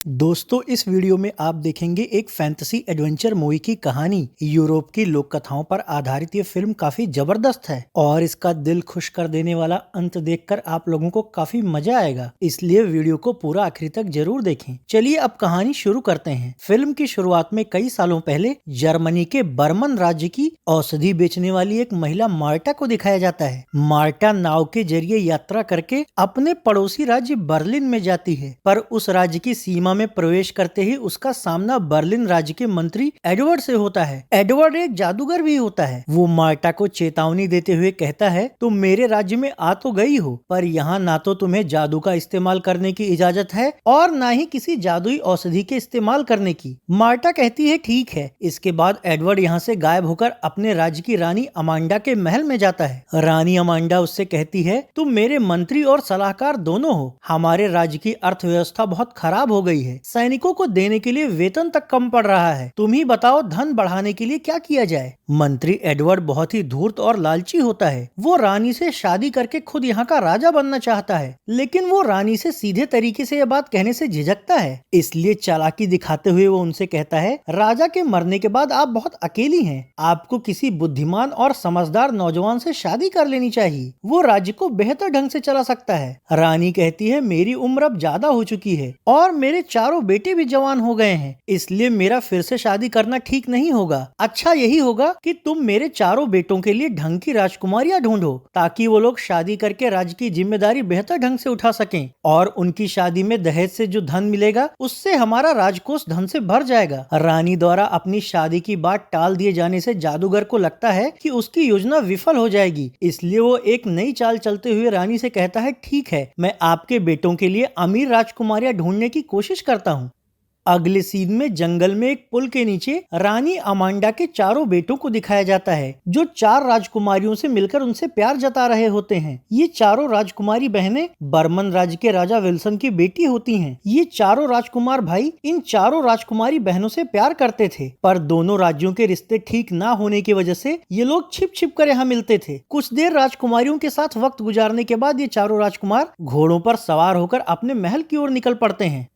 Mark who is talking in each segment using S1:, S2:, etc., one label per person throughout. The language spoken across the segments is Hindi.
S1: दोस्तों इस वीडियो में आप देखेंगे एक फैंटेसी एडवेंचर मूवी की कहानी। यूरोप की लोक कथाओं पर आधारित ये फिल्म काफी जबरदस्त है और इसका दिल खुश कर देने वाला अंत देखकर आप लोगों को काफी मजा आएगा, इसलिए वीडियो को पूरा आखिरी तक जरूर देखें। चलिए अब कहानी शुरू करते हैं। फिल्म की शुरुआत में कई सालों पहले जर्मनी के बर्मन राज्य की औषधि बेचने वाली एक महिला मार्टा को दिखाया जाता है। मार्टा नाव के जरिए यात्रा करके अपने पड़ोसी राज्य बर्लिन में जाती है, पर उस राज्य की सीमा में प्रवेश करते ही उसका सामना बर्लिन राज्य के मंत्री एडवर्ड से होता है। एडवर्ड एक जादूगर भी होता है। वो मार्टा को चेतावनी देते हुए कहता है, तुम मेरे राज्य में आ तो गई हो, पर यहाँ ना तो तुम्हें जादू का इस्तेमाल करने की इजाजत है और ना ही किसी जादुई औषधि के इस्तेमाल करने की। मार्टा कहती है ठीक है। इसके बाद एडवर्ड यहाँ से गायब होकर अपने राज्य की रानी अमांडा के महल में जाता है। रानी अमांडा उससे कहती है, तुम मेरे मंत्री और सलाहकार दोनों हो। हमारे राज्य की अर्थव्यवस्था बहुत खराब हो गई है। सैनिकों को देने के लिए वेतन तक कम पड़ रहा है। तुम ही बताओ धन बढ़ाने के लिए क्या किया जाए। मंत्री एडवर्ड बहुत ही धूर्त और लालची होता है। वो रानी से शादी करके खुद यहाँ का राजा बनना चाहता है, लेकिन वो रानी से सीधे तरीके से यह बात कहने से झिझकता है। इसलिए चालाकी दिखाते हुए वो उनसे कहता है, राजा के मरने के बाद आप बहुत अकेली हैं। आपको किसी बुद्धिमान और समझदार नौजवान से शादी कर लेनी चाहिए। वो राज्य को बेहतर ढंग से चला सकता है। रानी कहती है, मेरी उम्र अब ज्यादा हो चुकी है और मेरे चारों बेटे भी जवान हो गए हैं, इसलिए मेरा फिर से शादी करना ठीक नहीं होगा। अच्छा यही होगा कि तुम मेरे चारों बेटों के लिए ढंग की राजकुमारियां ढूंढो, ताकि वो लोग शादी करके राज्य की जिम्मेदारी बेहतर ढंग से उठा सकें और उनकी शादी में दहेज से जो धन मिलेगा उससे हमारा राजकोष धन से भर जाएगा। रानी द्वारा अपनी शादी की बात टाल दिए जाने से जादूगर को लगता है कि उसकी योजना विफल हो जाएगी, इसलिए वो एक नई चाल चलते हुए रानी से कहता है, ठीक है, मैं आपके बेटों के लिए अमीर राजकुमारियां ढूंढने की कोशिश करता हूँ। अगले सीन में जंगल में एक पुल के नीचे रानी अमांडा के चारों बेटों को दिखाया जाता है, जो चार राजकुमारियों से मिलकर उनसे प्यार जता रहे होते हैं। ये चारों राजकुमारी बहनें बर्मन राज्य के राजा विल्सन की बेटी होती हैं। ये चारों राजकुमार भाई इन चारों राजकुमारी बहनों से प्यार करते थे, पर दोनों राज्यों के रिश्ते ठीक ना होने की वजह से ये लोग छिप छिप कर यहाँ मिलते थे। कुछ देर राजकुमारियों के साथ वक्त गुजारने के बाद ये चारों राजकुमार घोड़ों पर सवार होकर अपने महल की ओर निकल पड़ते हैं।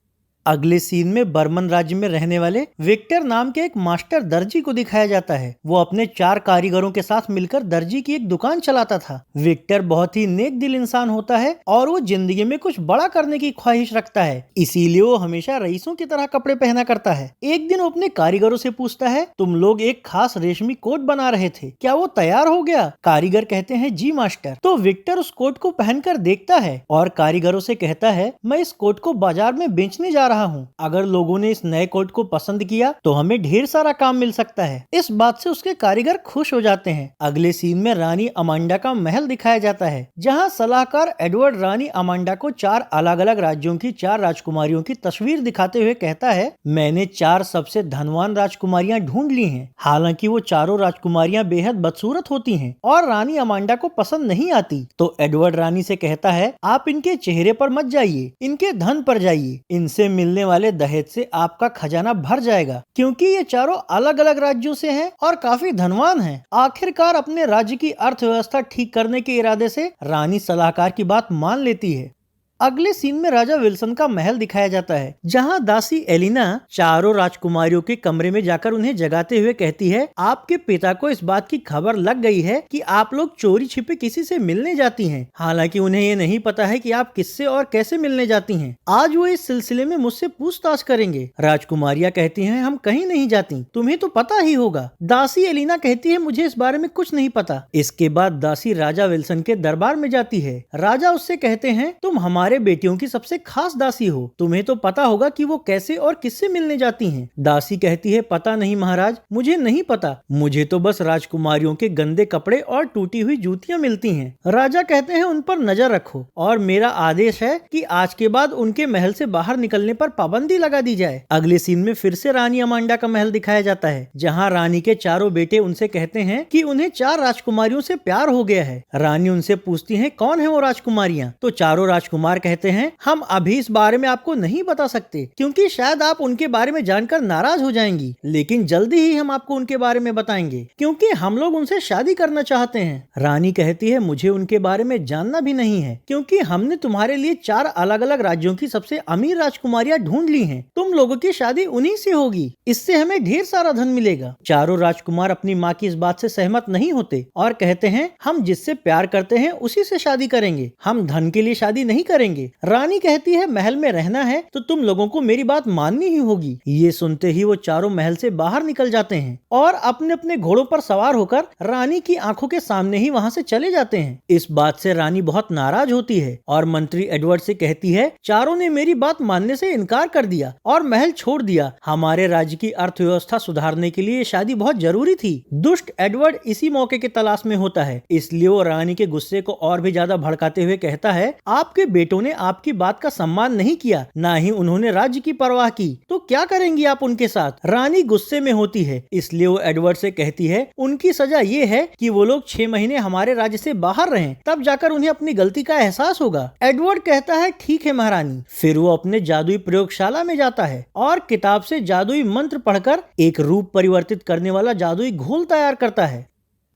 S1: अगले सीन में बर्मन राज्य में रहने वाले विक्टर नाम के एक मास्टर दर्जी को दिखाया जाता है। वो अपने चार कारीगरों के साथ मिलकर दर्जी की एक दुकान चलाता था। विक्टर बहुत ही नेक दिल इंसान होता है और वो जिंदगी में कुछ बड़ा करने की ख्वाहिश रखता है, इसीलिए वो हमेशा रईसों की तरह कपड़े पहना करता है। एक दिन वो अपने कारीगरों से पूछता है, तुम लोग एक खास रेशमी कोट बना रहे थे, क्या वो तैयार हो गया? कारीगर कहते हैं, जी मास्टर। तो विक्टर उस कोट को पहनकर देखता है और कारीगरों से कहता है, मैं इस कोट को बाजार में बेचने जा रहा हूँ। अगर लोगों ने इस नए कोट को पसंद किया तो हमें ढेर सारा काम मिल सकता है। इस बात से उसके कारीगर खुश हो जाते हैं। अगले सीन में रानी अमांडा का महल दिखाया जाता है, जहाँ सलाहकार एडवर्ड रानी अमांडा को चार अलग अलग राज्यों की चार राजकुमारियों की तस्वीर दिखाते हुए कहता है, मैंने चार सबसे धनवान राजकुमारियां ढूंढ ली हैं। हालांकि वो चारों राजकुमारियां बेहद बदसूरत होती हैं और रानी अमांडा को पसंद नहीं आती। तो एडवर्ड रानी से कहता है, आप इनके चेहरे पर मत जाइए, इनके धन पर जाइए। इनसे मिलने वाले दहेज से आपका खजाना भर जाएगा, क्योंकि ये चारों अलग अलग राज्यों से हैं और काफी धनवान हैं। आखिरकार अपने राज्य की अर्थव्यवस्था ठीक करने के इरादे से रानी सलाहकार की बात मान लेती है। अगले सीन में राजा विल्सन का महल दिखाया जाता है, जहां दासी एलिना चारों राजकुमारियों के कमरे में जाकर उन्हें जगाते हुए कहती है, आपके पिता को इस बात की खबर लग गई है कि आप लोग चोरी छिपे किसी से मिलने जाती हैं। हालांकि उन्हें ये नहीं पता है कि आप किससे और कैसे मिलने जाती हैं। आज वो इस सिलसिले में मुझसे पूछताछ करेंगे। राजकुमारियां कहती हैं, हम कहीं नहीं जाती, तुम्हें तो पता ही होगा। दासी एलिना कहती है, मुझे इस बारे में कुछ नहीं पता। इसके बाद दासी राजा विल्सन के दरबार में जाती है। राजा उससे कहते हैं, तुम हमारे बेटियों की सबसे खास दासी हो, तुम्हें तो पता होगा कि वो कैसे और किससे मिलने जाती हैं। दासी कहती है, पता नहीं महाराज, मुझे नहीं पता, मुझे तो बस राजकुमारियों के गंदे कपड़े और टूटी हुई जूतियां मिलती हैं। राजा कहते हैं, उन पर नजर रखो और मेरा आदेश है कि आज के बाद उनके महल से बाहर निकलने पर पाबंदी लगा दी जाए। अगले सीन में फिर से रानी अमांडा का महल दिखाया जाता है, जहाँ रानी के चारों बेटे उनसे कहते हैं कि उन्हें चार राजकुमारियों से प्यार हो गया है। रानी उनसे पूछती है, कौन है वो राजकुमारियां? तो चारों राजकुमार कहते हैं, हम अभी इस बारे में आपको नहीं बता सकते क्योंकि शायद आप उनके बारे में जानकर नाराज हो जाएंगी, लेकिन जल्दी ही हम आपको उनके बारे में बताएंगे क्योंकि हम लोग उनसे शादी करना चाहते हैं। रानी कहती है, मुझे उनके बारे में जानना भी नहीं है क्योंकि हमने तुम्हारे लिए 4 अलग अलग राज्यों की सबसे अमीर राजकुमारियां ढूंढ ली हैं। तुम लोगों की शादी उन्हीं से होगी, इससे हमें ढेर सारा धन मिलेगा। चारों राजकुमार अपनी माँ की इस बात से सहमत नहीं होते और कहते हैं, हम जिससे प्यार करते हैं उसी से शादी करेंगे, हम धन के लिए शादी नहीं करेंगे। रानी कहती है, महल में रहना है तो तुम लोगों को मेरी बात माननी ही होगी। ये सुनते ही वो चारों महल से बाहर निकल जाते हैं और अपने अपने घोड़ों पर सवार होकर रानी की आंखों के सामने ही वहाँ से चले जाते हैं। इस बात से रानी बहुत नाराज होती है और मंत्री एडवर्ड से कहती है, चारों ने मेरी बात मानने से इनकार कर दिया और महल छोड़ दिया। हमारे राज्य की अर्थव्यवस्था सुधारने के लिए शादी बहुत जरूरी थी। दुष्ट एडवर्ड इसी मौके की तलाश में होता है, इसलिए वो रानी के गुस्से को और भी ज्यादा भड़काते हुए कहता है, आपके बेटों ने आपकी बात का सम्मान नहीं किया, ना ही उन्होंने राज्य की परवाह की, तो क्या करेंगी आप उनके साथ। रानी गुस्से में होती है, इसलिए वो एडवर्ड से कहती है, उनकी सजा ये है कि वो लोग 6 महीने हमारे राज्य से बाहर रहें, तब जाकर उन्हें अपनी गलती का एहसास होगा। एडवर्ड कहता है, ठीक है महारानी। फिर वो अपने जादुई प्रयोगशाला में जाता है और किताब से जादुई मंत्र पढ़कर एक रूप परिवर्तित करने वाला जादुई घोल तैयार करता है।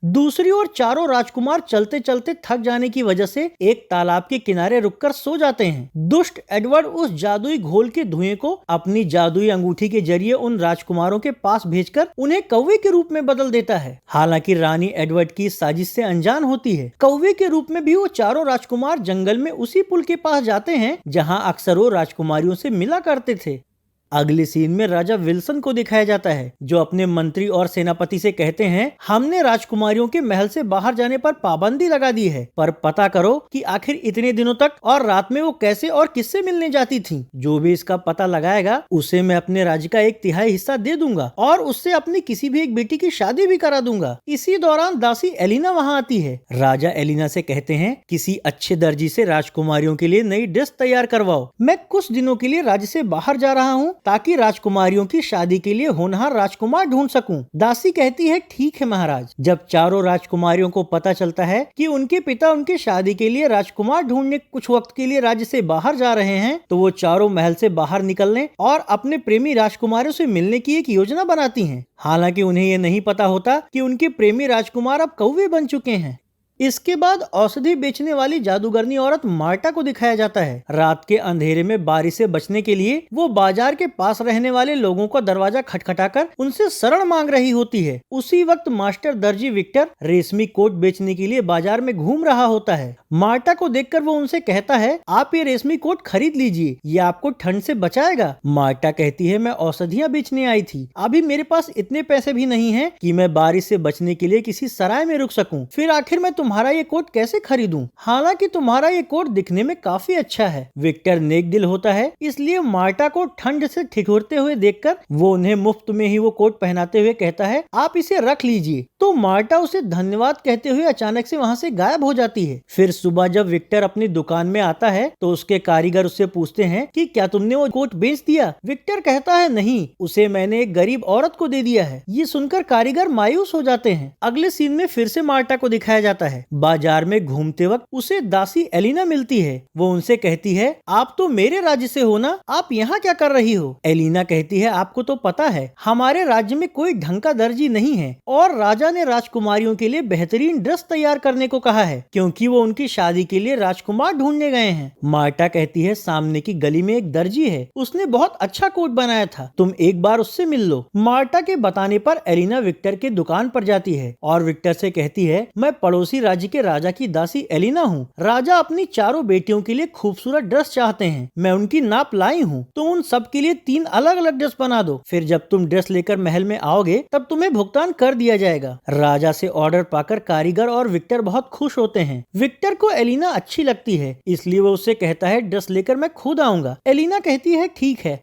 S1: दूसरी ओर चारों राजकुमार चलते चलते थक जाने की वजह से एक तालाब के किनारे रुककर सो जाते हैं। दुष्ट एडवर्ड उस जादुई घोल के धुएं को अपनी जादुई अंगूठी के जरिए उन राजकुमारों के पास भेजकर उन्हें कौवे के रूप में बदल देता है। हालांकि रानी एडवर्ड की साजिश से अनजान होती है। कौवे के रूप में भी वो चारों राजकुमार जंगल में उसी पुल के पास जाते हैं जहाँ अक्सर वो राजकुमारियों से मिला करते थे। अगले सीन में राजा विल्सन को दिखाया जाता है, जो अपने मंत्री और सेनापति से कहते हैं, हमने राजकुमारियों के महल से बाहर जाने पर पाबंदी लगा दी है, पर पता करो कि आखिर इतने दिनों तक और रात में वो कैसे और किससे मिलने जाती थीं। जो भी इसका पता लगाएगा उसे मैं अपने राज्य का 1/3 हिस्सा दे दूंगा और उससे अपनी किसी भी एक बेटी की शादी भी करा दूंगा। इसी दौरान दासी एलिना वहाँ आती है। राजा एलिना से कहते हैं, किसी अच्छे दर्जी से राजकुमारियों के लिए नई ड्रेस तैयार करवाओ। मैं कुछ दिनों के लिए राज्य से बाहर जा रहा हूँ ताकि राजकुमारियों की शादी के लिए होनहार राजकुमार ढूंढ सकूं। दासी कहती है, ठीक है महाराज। जब चारों राजकुमारियों को पता चलता है कि उनके पिता उनकी शादी के लिए राजकुमार ढूंढने कुछ वक्त के लिए राज्य से बाहर जा रहे हैं, तो वो चारों महल से बाहर निकलने और अपने प्रेमी राजकुमारों से मिलने की एक योजना बनाती हैं। हालांकि उन्हें ये नहीं पता होता कि उनके प्रेमी राजकुमार अब कौवे बन चुके हैं। इसके बाद औषधि बेचने वाली जादूगरनी औरत मार्टा को दिखाया जाता है। रात के अंधेरे में बारिश से बचने के लिए वो बाजार के पास रहने वाले लोगों का दरवाजा खटखटाकर उनसे शरण मांग रही होती है। उसी वक्त मास्टर दर्जी विक्टर रेशमी कोट बेचने के लिए बाजार में घूम रहा होता है। मार्टा को देखकर वो उनसे कहता है, आप ये रेशमी कोट खरीद लीजिए, ये आपको ठंड से बचाएगा। मार्टा कहती है, मैं औषधियाँ बेचने आई थी, अभी मेरे पास इतने पैसे भी नहीं है कि मैं बारिश से बचने के लिए किसी सराय में रुक सकूं। फिर आखिर मैं तुम्हारा ये कोट कैसे खरीदूं? हालांकि तुम्हारा ये कोट दिखने में काफी अच्छा है। विक्टर नेक दिल होता है, इसलिए मार्टा को ठंड से ठिठुरते हुए देखकर वो उन्हें मुफ्त में ही वो कोट पहनाते हुए कहता है, आप इसे रख लीजिए। तो मार्टा उसे धन्यवाद कहते हुए अचानक से वहाँ से गायब हो जाती है। फिर सुबह जब विक्टर अपनी दुकान में आता है तो उसके कारीगर उससे पूछते हैं कि क्या तुमने वो कोट बेच दिया? विक्टर कहता है, नहीं, उसे मैंने एक गरीब औरत को दे दिया है। ये सुनकर कारीगर मायूस हो जाते हैं। अगले सीन में फिर से मार्टा को दिखाया जाता है। बाजार में घूमते वक्त उसे दासी एलिना मिलती है। वो उनसे कहती है, आप तो मेरे राज्य से हो ना, आप यहाँ क्या कर रही हो? एलिना कहती है, आपको तो पता है हमारे राज्य में कोई ढंग का दर्जी नहीं है और राजा ने राजकुमारियों के लिए बेहतरीन ड्रेस तैयार करने को कहा है क्योंकि वो उनकी शादी के लिए राजकुमार ढूंढने गए हैं। मार्टा कहती है, सामने की गली में एक दर्जी है, उसने बहुत अच्छा कोट बनाया था, तुम एक बार उससे मिल लो। मार्टा के बताने पर एलिना विक्टर के दुकान पर जाती है और विक्टर से कहती है, मैं पड़ोसी राज्य के राजा की दासी एलिना हूँ। राजा अपनी चारों बेटियों के लिए खूबसूरत ड्रेस चाहते हैं, मैं उनकी नाप लाई हूँ, तो उन सब के लिए 3 अलग अलग ड्रेस बना दो। फिर जब तुम ड्रेस लेकर महल में आओगे तब तुम्हें भुगतान कर दिया जाएगा। राजा से ऑर्डर पाकर कारीगर और विक्टर बहुत खुश होते हैं। विक्टर को एलिना अच्छी लगती है, इसलिए वो उससे कहता है, ड्रेस लेकर मैं खुद आऊंगा। एलिना कहती है, ठीक है।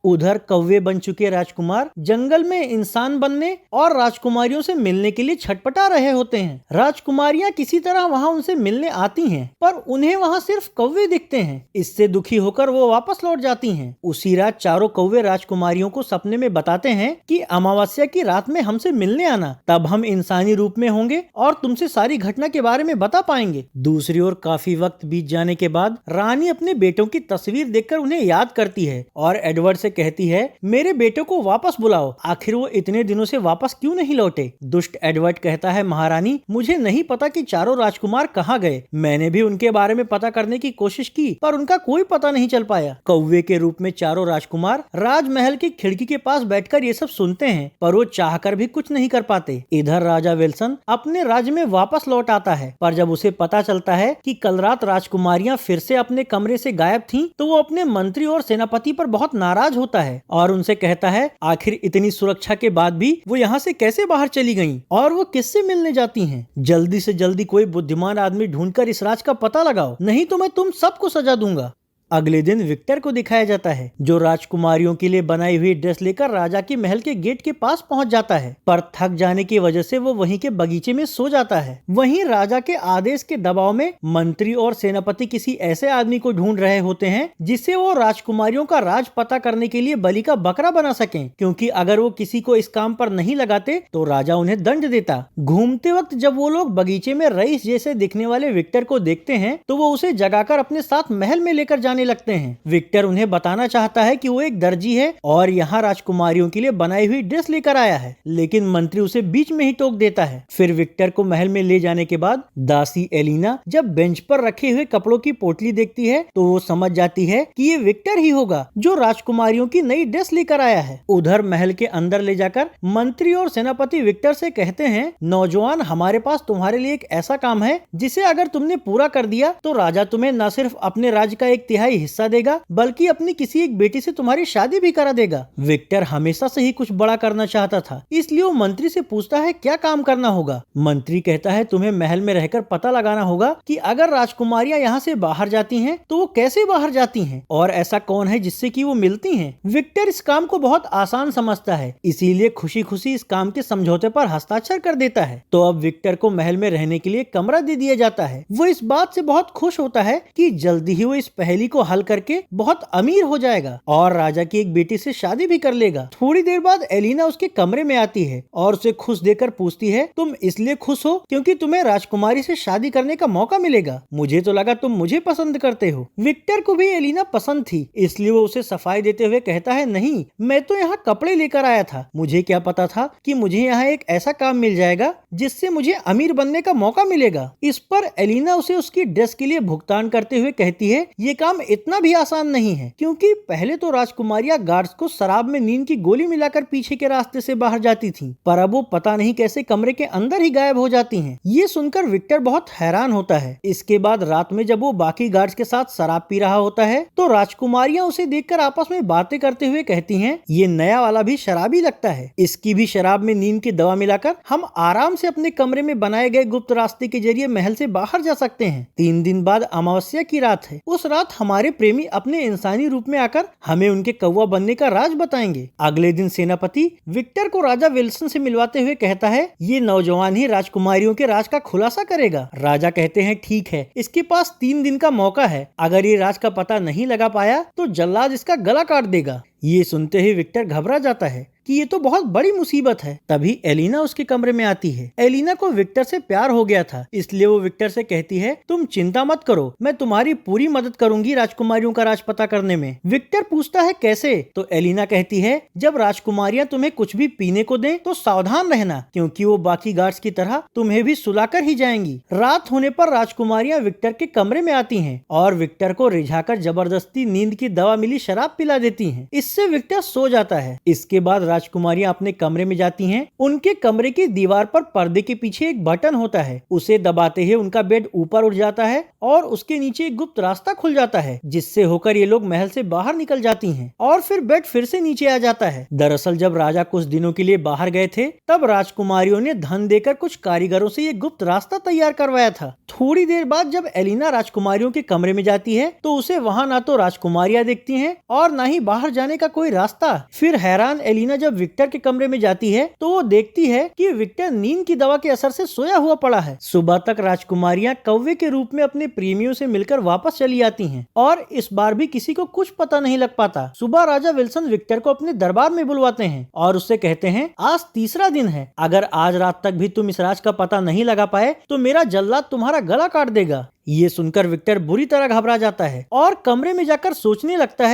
S1: उधर कौवे बन चुके राजकुमार जंगल में इंसान बनने और राजकुमारियों से मिलने के लिए छटपटा रहे होते हैं। राजकुमारियां किसी तरह वहां उनसे मिलने आती हैं, पर उन्हें वहां सिर्फ कौवे दिखते हैं। इससे दुखी होकर वो वापस लौट जाती हैं। उसी रात चारों कौवे राजकुमारियों को सपने में बताते हैं कि अमावस्या की रात में हमसे मिलने आना, तब हम इंसानी रूप में होंगे और तुमसे सारी घटना के बारे में बता पाएंगे। दूसरी ओर काफी वक्त बीत जाने के बाद रानी अपने बेटों की तस्वीर देखकर उन्हें याद करती है और एडवर्ड से कहती है, मेरे बेटों को वापस बुलाओ, आखिर वो इतने दिनों से वापस क्यों नहीं लौटे। दुष्ट एडवर्ड कहता है, महारानी मुझे नहीं पता कि चारों राजकुमार कहाँ गए। मैंने भी उनके बारे में पता करने की कोशिश की, पर उनका कोई पता नहीं चल पाया। कौवे के रूप में चारों राजकुमार राजमहल की खिड़की के पास बैठकर ये सब सुनते हैं, पर वो चाहकर भी कुछ नहीं कर पाते। इधर राजा विल्सन अपने राज्य में वापस लौट आता है, पर जब उसे पता चलता है कि कल रात राजकुमारियां फिर से अपने कमरे से गायब थीं, तो वो अपने मंत्री और सेनापति पर बहुत नाराज होता है और उनसे कहता है, आखिर इतनी सुरक्षा के बाद भी वो यहाँ से कैसे बाहर चली गईं और वो किससे मिलने जाती हैं। जल्दी से जल्दी कोई बुद्धिमान आदमी ढूंढकर इस राज का पता लगाओ, नहीं तो मैं तुम सबको सजा दूंगा। अगले दिन विक्टर को दिखाया जाता है, जो राजकुमारियों के लिए बनाई हुई ड्रेस लेकर राजा के महल के गेट के पास पहुंच जाता है, पर थक जाने की वजह से वो वहीं के बगीचे में सो जाता है। वहीं राजा के आदेश के दबाव में मंत्री और सेनापति किसी ऐसे आदमी को ढूंढ रहे होते हैं जिसे वो राजकुमारियों का राज पता करने के लिए बलि का बकरा बना सकें, क्योंकि अगर वो किसी को इस काम पर नहीं लगाते तो राजा उन्हें दंड देता। घूमते वक्त जब वो लोग बगीचे में रईस जैसे दिखने वाले विक्टर को देखते हैं, तो वो उसे जगाकर अपने साथ महल में लेकर जाने लगते हैं। विक्टर उन्हें बताना चाहता है कि वो एक दर्जी है और यहाँ राजकुमारियों के लिए बनाई हुई ड्रेस लेकर आया है, लेकिन मंत्री उसे बीच में ही टोक देता है। फिर विक्टर को महल में ले जाने के बाद दासी एलिना जब बेंच पर रखे हुए कपड़ों की पोटली देखती है, तो वो समझ जाती है कि ये विक्टर ही होगा जो राजकुमारियों की नई ड्रेस लेकर आया है। उधर महल के अंदर ले जाकर मंत्री और सेनापति विक्टर से कहते हैं, नौजवान, हमारे पास तुम्हारे लिए एक ऐसा काम है जिसे अगर तुमने पूरा कर दिया तो राजा तुम्हें न सिर्फ अपने राज्य का 1/3 हिस्सा देगा, बल्कि अपनी किसी एक बेटी से तुम्हारी शादी भी करा देगा। विक्टर हमेशा से ही कुछ बड़ा करना चाहता था, इसलिए वो मंत्री से पूछता है क्या काम करना होगा। मंत्री कहता है, तुम्हें महल में रहकर पता लगाना होगा कि अगर राजकुमारियां यहाँ से बाहर जाती हैं तो वो कैसे बाहर जाती हैं और ऐसा कौन है जिससे कि वो मिलती हैं। विक्टर इस काम को बहुत आसान समझता है, इसीलिए खुशी खुशी इस काम के समझौते पर हस्ताक्षर कर देता है। तो अब विक्टर को महल में रहने के लिए कमरा दे दिया जाता है। वो इस बात से बहुत खुश होता है कि जल्दी ही वो इस पहेली को हल करके बहुत अमीर हो जाएगा और राजा की एक बेटी से शादी भी कर लेगा। थोड़ी देर बाद एलिना उसके कमरे में आती है और उसे खुश देखकर पूछती है, तुम इसलिए खुश हो क्योंकि तुम्हें राजकुमारी से शादी करने का मौका मिलेगा। मुझे तो लगा तुम मुझे पसंद करते हो। विक्टर को भी एलिना पसंद थी, इसलिए वो उसे सफाई देते हुए कहता है, नहीं, मैं तो यहाँ कपड़े लेकर आया था। मुझे क्या पता था कि मुझे यहाँ एक ऐसा काम मिल जाएगा जिससे मुझे अमीर बनने का मौका मिलेगा। इस पर एलिना उसे उसकी ड्रेस के लिए भुगतान करते हुए कहती है, ये काम इतना भी आसान नहीं है, क्योंकि पहले तो राजकुमारियां गार्ड्स को शराब में नींद की गोली मिलाकर पीछे के रास्ते से बाहर जाती थीं, पर अब वो पता नहीं कैसे कमरे के अंदर ही गायब हो जाती हैं। ये सुनकर विक्टर बहुत हैरान होता है। इसके बाद रात में जब वो बाकी गार्ड्स के साथ शराब पी रहा होता है, तो राजकुमारियां उसे देखकर आपस में बातें करते हुए कहती हैं, ये नया वाला भी शराबी लगता है, इसकी भी शराब में नींद की दवा मिलाकर हम आराम से अपने कमरे में बनाए गए गुप्त रास्ते के जरिए महल से बाहर जा सकते हैं। 3 दिन बाद अमावस्या की रात है। उस रात हमारे प्रेमी अपने इंसानी रूप में आकर हमें उनके कौवा बनने का राज बताएंगे। अगले दिन सेनापति विक्टर को राजा विल्सन से मिलवाते हुए कहता है, ये नौजवान ही राजकुमारियों के राज का खुलासा करेगा। राजा कहते हैं, ठीक है, इसके पास 3 दिन का मौका है। अगर ये राज का पता नहीं लगा पाया तो जल्लाद इसका गला काट देगा। ये सुनते ही विक्टर घबरा जाता है कि ये तो बहुत बड़ी मुसीबत है। तभी एलिना उसके कमरे में आती है। एलिना को विक्टर से प्यार हो गया था, इसलिए वो विक्टर से कहती है, तुम चिंता मत करो, मैं तुम्हारी पूरी मदद करूंगी राजकुमारियों का राज पता करने में। विक्टर पूछता है, कैसे? तो एलिना कहती है, जब राजकुमारियां तुम्हें कुछ भी पीने को दें तो सावधान रहना, क्योंकि वो बाकी गार्ड्स की तरह तुम्हें भी सुलाकर ही जाएंगी। रात होने पर राजकुमारियां विक्टर के कमरे में आती हैं और विक्टर को रिझाकर जबरदस्ती नींद की दवा मिली शराब पिला देती हैं। इससे विक्टर सो जाता है। इसके बाद राजकुमारियां अपने कमरे में जाती हैं, उनके कमरे की दीवार पर पर्दे के पीछे एक बटन होता है। उसे दबाते ही उनका बेड ऊपर उठ जाता है और उसके नीचे एक गुप्त रास्ता खुल जाता है, जिससे होकर ये लोग महल से बाहर निकल जाती हैं और फिर बेड फिर से नीचे आ जाता है। दरअसल जब राजा कुछ दिनों के लिए बाहर गए थे, तब राजकुमारियों ने धन देकर कुछ कारीगरों से ये गुप्त रास्ता तैयार करवाया था। थोड़ी देर बाद जब एलिना राजकुमारियों के कमरे में जाती है, तो उसे वहाँ ना तो राजकुमारियां देखती हैं और ना ही बाहर जाने का कोई रास्ता। फिर हैरान एलिना जब विक्टर के कमरे में जाती है, तो वो देखती है कि विक्टर नींद की दवा के असर से सोया हुआ पड़ा है। सुबह तक राजकुमारियां कौवे के रूप में अपने प्रेमियों से मिलकर वापस चली आती हैं और इस बार भी किसी को कुछ पता नहीं लग पाता। सुबह राजा विल्सन विक्टर को अपने दरबार में बुलवाते हैं और उससे कहते हैं, आज तीसरा दिन है, अगर आज रात तक भी तुम इस राज का पता नहीं लगा पाए तो मेरा जल्लाद तुम्हारा गला काट देगा। ये सुनकर विक्टर बुरी तरह घबरा जाता है और कमरे में जाकर सोचने लगता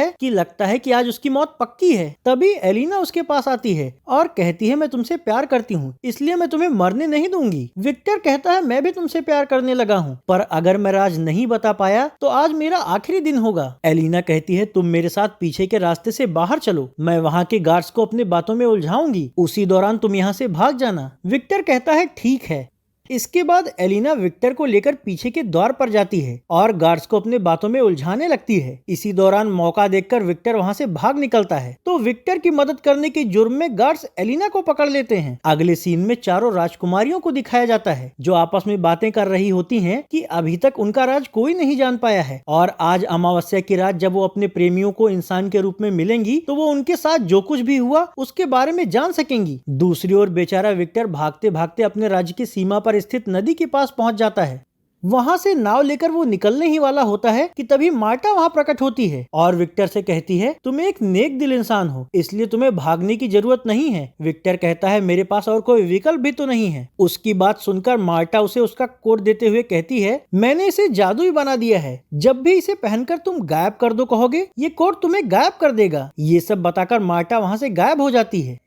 S1: है कि आज उसकी मौत पक्की है। तभी एलिना उसके पास आती है और कहती है, मैं तुमसे प्यार करती हूँ, इसलिए मैं तुम्हें मरने नहीं दूंगी। विक्टर कहता है, मैं भी तुमसे प्यार करने लगा हूँ, पर अगर मैं राज नहीं बता पाया तो आज मेरा आखिरी दिन होगा। एलिना कहती है, तुम मेरे साथ पीछे के रास्ते से बाहर चलो, मैं वहाँ के गार्ड्स को अपनी बातों में उलझाऊंगी, उसी दौरान तुम यहाँ से भाग जाना। विक्टर कहता है, ठीक है। इसके बाद एलिना विक्टर को लेकर पीछे के द्वार पर जाती है और गार्ड्स को अपने बातों में उलझाने लगती है। इसी दौरान मौका देखकर विक्टर वहां से भाग निकलता है, तो विक्टर की मदद करने के जुर्म में गार्ड्स एलिना को पकड़ लेते हैं। अगले सीन में चारों राजकुमारियों को दिखाया जाता है, जो आपस में बातें कर रही होती हैं कि अभी तक उनका राज कोई नहीं जान पाया है और आज अमावस्या की रात जब वो अपने प्रेमियों को इंसान के रूप में मिलेंगी, तो वो उनके साथ जो कुछ भी हुआ उसके बारे में जान सकेंगी। दूसरी ओर बेचारा विक्टर भागते भागते अपने राज्य की सीमा पर स्थित नदी के पास पहुंच जाता है। वहां से नाव लेकर वो निकलने ही वाला होता है कि तभी मार्टा वहां प्रकट होती है और विक्टर से कहती है, तुम एक नेक दिल इंसान हो, इसलिए तुम्हें भागने की जरूरत नहीं है। विक्टर कहता है, मेरे पास और कोई विकल्प भी तो नहीं है। उसकी बात सुनकर मार्टा उसे उसका कोट देते हुए कहती है, मैंने इसे जादुई बना दिया है, जब भी इसे पहनकर तुम गायब कर दो कहोगे, ये कोट तुम्हें गायब कर देगा। ये सब बताकर मार्टा वहां से गायब हो जाती है।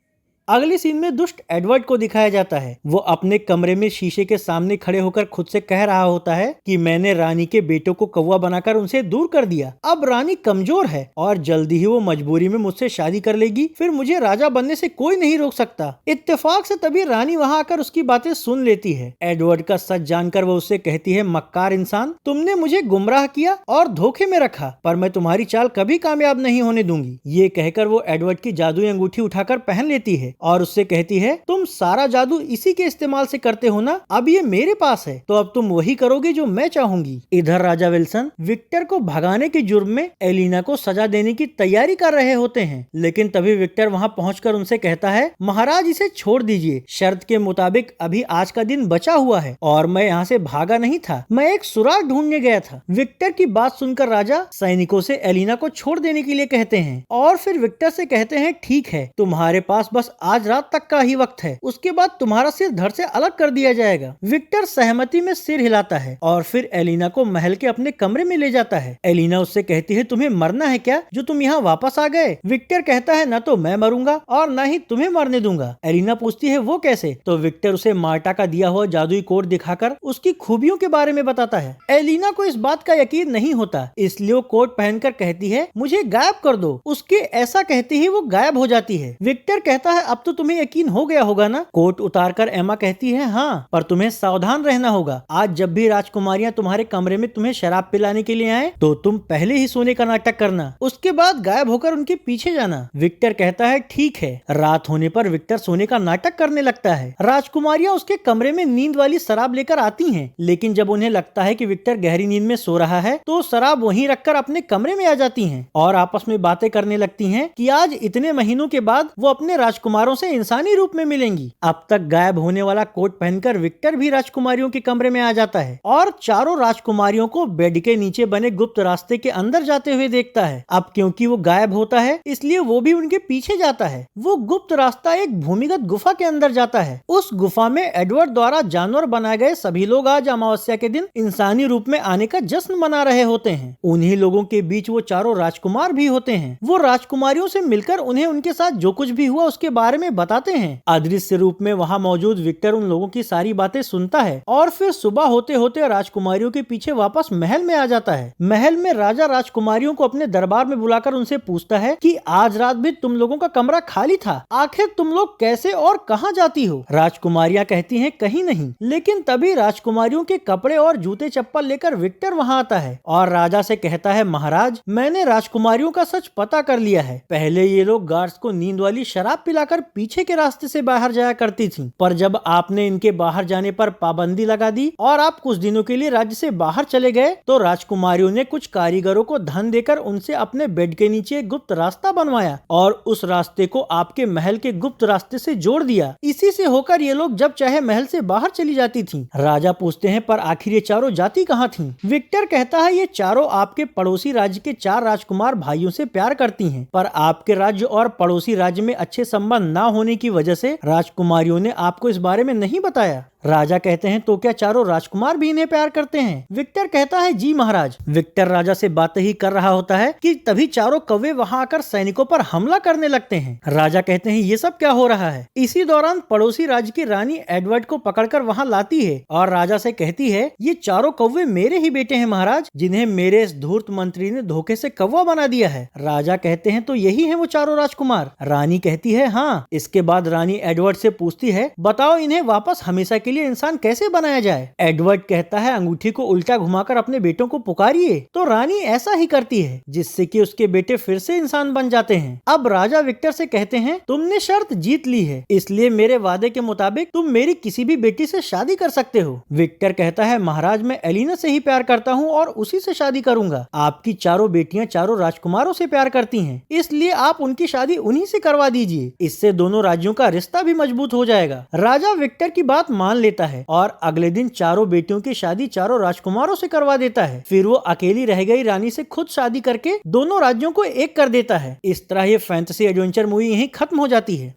S1: अगली सीन में दुष्ट एडवर्ड को दिखाया जाता है। वो अपने कमरे में शीशे के सामने खड़े होकर खुद से कह रहा होता है कि मैंने रानी के बेटों को कौवा बनाकर उनसे दूर कर दिया। अब रानी कमजोर है और जल्दी ही वो मजबूरी में मुझसे शादी कर लेगी, फिर मुझे राजा बनने से कोई नहीं रोक सकता। इत्तेफाक से तभी रानी वहाँ आकर उसकी बातें सुन लेती है। एडवर्ड का सच जानकर वो उससे कहती है, मक्कार इंसान, तुमने मुझे गुमराह किया और धोखे में रखा, पर मैं तुम्हारी चाल कभी कामयाब नहीं होने दूंगी। ये कहकर वो एडवर्ड की जादुई अंगूठी उठाकर पहन लेती है और उससे कहती है, तुम सारा जादू इसी के इस्तेमाल से करते हो ना, अब ये मेरे पास है, तो अब तुम वही करोगे जो मैं चाहूंगी। इधर राजा विल्सन विक्टर को भगाने के जुर्म में एलिना को सजा देने की तैयारी कर रहे होते हैं, लेकिन तभी विक्टर वहां पहुंचकर उनसे कहता है, महाराज इसे छोड़ दीजिए, शर्त के मुताबिक अभी आज का दिन बचा हुआ है और मैं यहाँ से भागा नहीं था, मैं एक सुराग ढूंढने गया था। विक्टर की बात सुनकर राजा सैनिकों से एलिना को छोड़ देने के लिए कहते हैं और फिर विक्टर से कहते हैं, ठीक है, तुम्हारे पास बस आज रात तक का ही वक्त है, उसके बाद तुम्हारा सिर धड़ से अलग कर दिया जाएगा। विक्टर सहमति में सिर हिलाता है और फिर एलिना को महल के अपने कमरे में ले जाता है। एलिना उससे कहती है, तुम्हें मरना है क्या जो तुम यहाँ वापस आ गए? विक्टर कहता है, न तो मैं मरूंगा और न ही तुम्हें मरने दूंगा। एलिना पूछती है, वो कैसे? तो विक्टर उसे मार्टा का दिया हुआ जादुई कोट दिखाकर उसकी खूबियों के बारे में बताता है। एलिना को इस बात का यकीन नहीं होता, इसलिए वो कोट पहनकर कहती है, मुझे गायब कर दो। उसके ऐसा कहते ही वो गायब हो जाती है। विक्टर कहता है, अब तो तुम्हें यकीन हो गया होगा ना? कोट उतारकर एमा कहती है, हाँ, पर तुम्हें सावधान रहना होगा। आज जब भी राजकुमारियां तुम्हारे कमरे में तुम्हें शराब पिलाने के लिए आए, तो तुम पहले ही सोने का नाटक करना, उसके बाद गायब होकर उनके पीछे जाना। विक्टर कहता है, ठीक है। रात होने पर विक्टर सोने का नाटक करने लगता है। राजकुमारियां उसके कमरे में नींद वाली शराब लेकर आती हैं, लेकिन जब उन्हें लगता है कि विक्टर गहरी नींद में सो रहा है, तो शराब वहीं रखकर अपने कमरे में आ जाती हैं और आपस में बातें करने लगती हैं कि आज इतने महीनों के बाद वो अपने राजकुमारों से इंसानी रूप में मिलेंगी। अब तक गायब होने वाला कोट पहनकर विक्टर भी राजकुमारियों के कमरे में आ जाता है और चारों राजकुमारियों को बेड के नीचे बने गुप्त रास्ते के अंदर जाते हुए देखता है। अब क्योंकि वो गायब होता है, इसलिए वो भी उनके पीछे जाता है। वो गुप्त रास्ता एक भूमिगत गुफा के अंदर जाता है। उस गुफा में एडवर्ड द्वारा जानवर बनाए गए सभी लोग आज अमावस्या के दिन इंसानी रूप में आने का जश्न मना रहे होते हैं। उन्हीं लोगों के बीच वो चारों राजकुमार भी होते हैं। वो राजकुमारियों से मिलकर उन्हें उनके साथ जो कुछ भी हुआ उसके बारे बारे में बताते हैं। अदृश्य रूप में वहाँ मौजूद विक्टर उन लोगों की सारी बातें सुनता है और फिर सुबह होते होते राजकुमारियों के पीछे वापस महल में आ जाता है। महल में राजा राजकुमारियों को अपने दरबार में बुलाकर उनसे पूछता है कि आज रात भी तुम लोगों का कमरा खाली था, आखिर तुम लोग कैसे और कहाँ जाती हो? राजकुमारियां कहती हैं कहीं नहीं। लेकिन तभी राजकुमारियों के कपड़े और जूते चप्पल लेकर विक्टर वहाँ आता है और राजा से कहता है, महाराज मैंने राजकुमारियों का सच पता कर लिया है। पहले ये लोग गार्ड्स को नींद वाली शराब पिलाकर पीछे के रास्ते से बाहर जाया करती थीं, पर जब आपने इनके बाहर जाने पर पाबंदी लगा दी और आप कुछ दिनों के लिए राज्य से बाहर चले गए तो राजकुमारियों ने कुछ कारीगरों को धन देकर उनसे अपने बेड के नीचे गुप्त रास्ता बनवाया और उस रास्ते को आपके महल के गुप्त रास्ते से जोड़ दिया। इसी से होकर ये लोग जब चाहे महल से बाहर चली जाती थीं। राजा पूछते हैं, पर आखिर ये चारों जाती कहाँ थीं? विक्टर कहता है, ये चारों आपके पड़ोसी राज्य के 4 राजकुमार भाइयों से प्यार करती हैं, पर आपके राज्य और पड़ोसी राज्य में अच्छे संबंध न होने की वजह से राजकुमारियों ने आपको इस बारे में नहीं बताया। राजा कहते हैं, तो क्या चारों राजकुमार भी इन्हें प्यार करते हैं? विक्टर कहता है, जी महाराज। विक्टर राजा से बातें ही कर रहा होता है कि तभी चारों कौवे वहां आकर सैनिकों पर हमला करने लगते हैं। राजा कहते हैं, ये सब क्या हो रहा है? इसी दौरान पड़ोसी राज्य की रानी एडवर्ड को पकड़कर वहां लाती है और राजा से कहती है, ये चारों कौवे मेरे ही बेटे हैं महाराज, जिन्हें मेरे इस धूर्त मंत्री ने धोखे से कौवा बना दिया है। राजा कहते हैं, तो यही है वो चारों राजकुमार? रानी कहती है, हाँ। इसके बाद रानी एडवर्ड से पूछती है, बताओ इन्हें वापस हमेशा के लिए इंसान कैसे बनाया जाए? एडवर्ड कहता है, अंगूठी को उल्टा घुमाकर अपने बेटों को पुकारिए। तो रानी ऐसा ही करती है, जिससे कि उसके बेटे फिर से इंसान बन जाते हैं। अब राजा विक्टर से कहते हैं, तुमने शर्त जीत ली है, इसलिए मेरे वादे के मुताबिक तुम मेरी किसी भी बेटी से शादी कर सकते हो। विक्टर कहता है, महाराज मैं एलिना से ही प्यार करता हूँ और उसी से शादी करूंगा। आपकी चारों बेटियां चारों राजकुमारों से प्यार करती हैं, इसलिए आप उनकी शादी उन्हीं से करवा दीजिए। इससे दोनों राज्यों का रिश्ता भी मजबूत हो जाएगा। राजा विक्टर की बात मान लेता है और अगले दिन चारों बेटियों की शादी चारों राजकुमारों से करवा देता है। फिर वो अकेली रह गई रानी से खुद शादी करके दोनों राज्यों को एक कर देता है। इस तरह ये फैंटेसी एडवेंचर मूवी यहीं खत्म हो जाती है।